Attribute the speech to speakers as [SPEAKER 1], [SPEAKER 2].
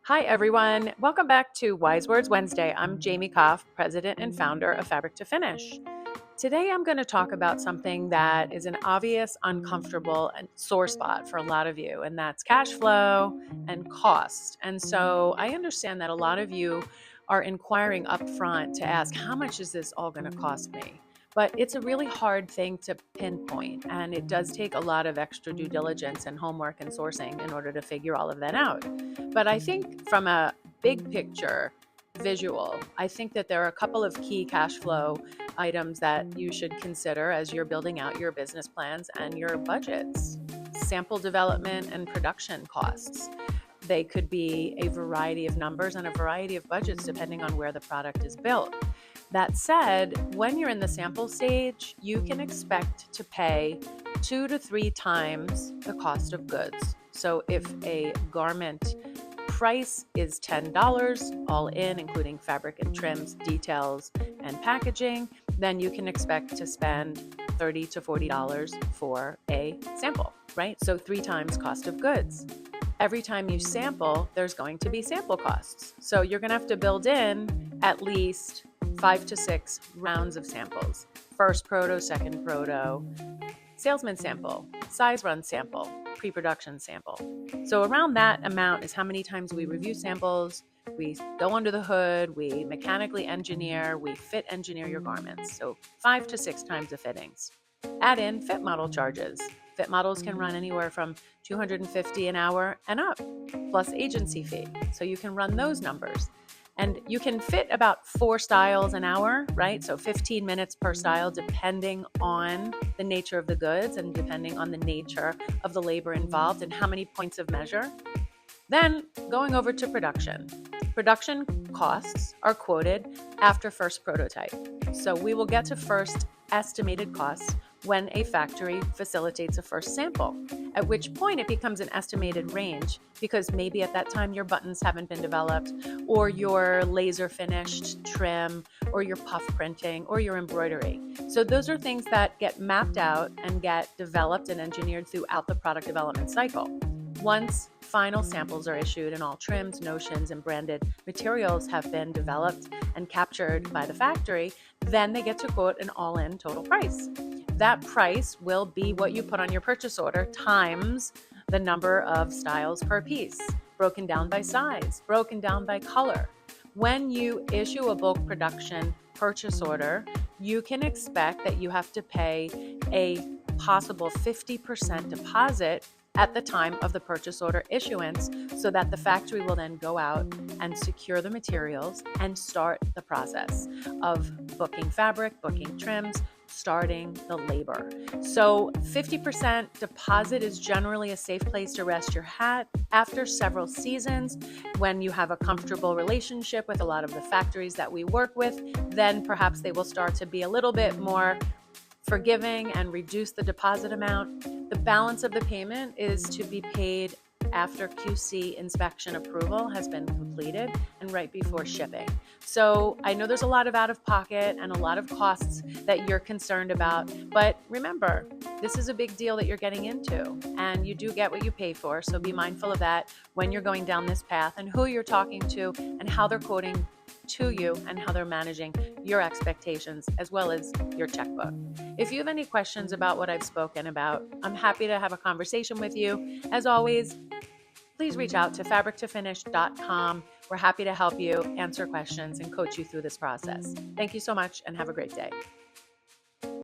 [SPEAKER 1] Hi, everyone. Welcome back to Wise Words Wednesday. I'm Jamie Koff, president and founder of Fabric to Finish. Today, I'm going to talk about something that is an obvious, uncomfortable, and sore spot for a lot of you, and that's cash flow and cost. And so I understand that a lot of you are inquiring upfront to ask, how much is this all going to cost me? But it's a really hard thing to pinpoint, and it does take a lot of extra due diligence and homework and sourcing in order to figure all of that out. But I think from a big picture visual, I think that there are a couple of key cash flow items that you should consider as you're building out your business plans and your budgets. Sample development and production costs. They could be a variety of numbers and a variety of budgets depending on where the product is built. That said, when you're in the sample stage, you can expect to pay 2 to 3 times the cost of goods. So if a garment price is $10 all in, including fabric and trims, details, and packaging, then you can expect to spend $30 to $40 for a sample, right? So 3 times cost of goods. Every time you sample, there's going to be sample costs. So you're going to have to build in at least 5 to 6 rounds of samples. First proto, second proto, salesman sample, size run sample, pre-production sample. So around that amount is how many times we review samples, we go under the hood, we mechanically engineer, we fit engineer your garments. So 5 to 6 times the fittings. Add in fit model charges. Fit models can run anywhere from $250 an hour and up, plus agency fee. So you can run those numbers. And you can fit about 4 styles an hour, right? So 15 minutes per style, depending on the nature of the goods and depending on the nature of the labor involved and how many points of measure. Then going over to production. Production costs are quoted after first prototype. So we will get to first estimated costs when a factory facilitates a first sample, at which point it becomes an estimated range because maybe at that time your buttons haven't been developed, or your laser finished trim, or your puff printing, or your embroidery. So those are things that get mapped out and get developed and engineered throughout the product development cycle. Once final samples are issued and all trims, notions, and branded materials have been developed and captured by the factory, then they get to quote an all-in total price. That price will be what you put on your purchase order times the number of styles per piece, broken down by size, broken down by color. When you issue a bulk production purchase order, you can expect that you have to pay a possible 50% deposit at the time of the purchase order issuance so that the factory will then go out and secure the materials and start the process of booking fabric, booking trims, starting the labor. So 50% deposit is generally a safe place to rest your hat. After several seasons, when you have a comfortable relationship with a lot of the factories that we work with, then perhaps they will start to be a little bit more forgiving and reduce the deposit amount. The balance of the payment is to be paid after QC inspection approval has been completed and right before shipping. So I know there's a lot of out of pocket and a lot of costs that you're concerned about, but remember, this is a big deal that you're getting into and you do get what you pay for. So be mindful of that when you're going down this path and who you're talking to and how they're quoting to you and how they're managing your expectations as well as your checkbook. If you have any questions about what I've spoken about, I'm happy to have a conversation with you. As always, please reach out to fabrictofinish.com. We're happy to help you answer questions and coach you through this process. Thank you so much and have a great day.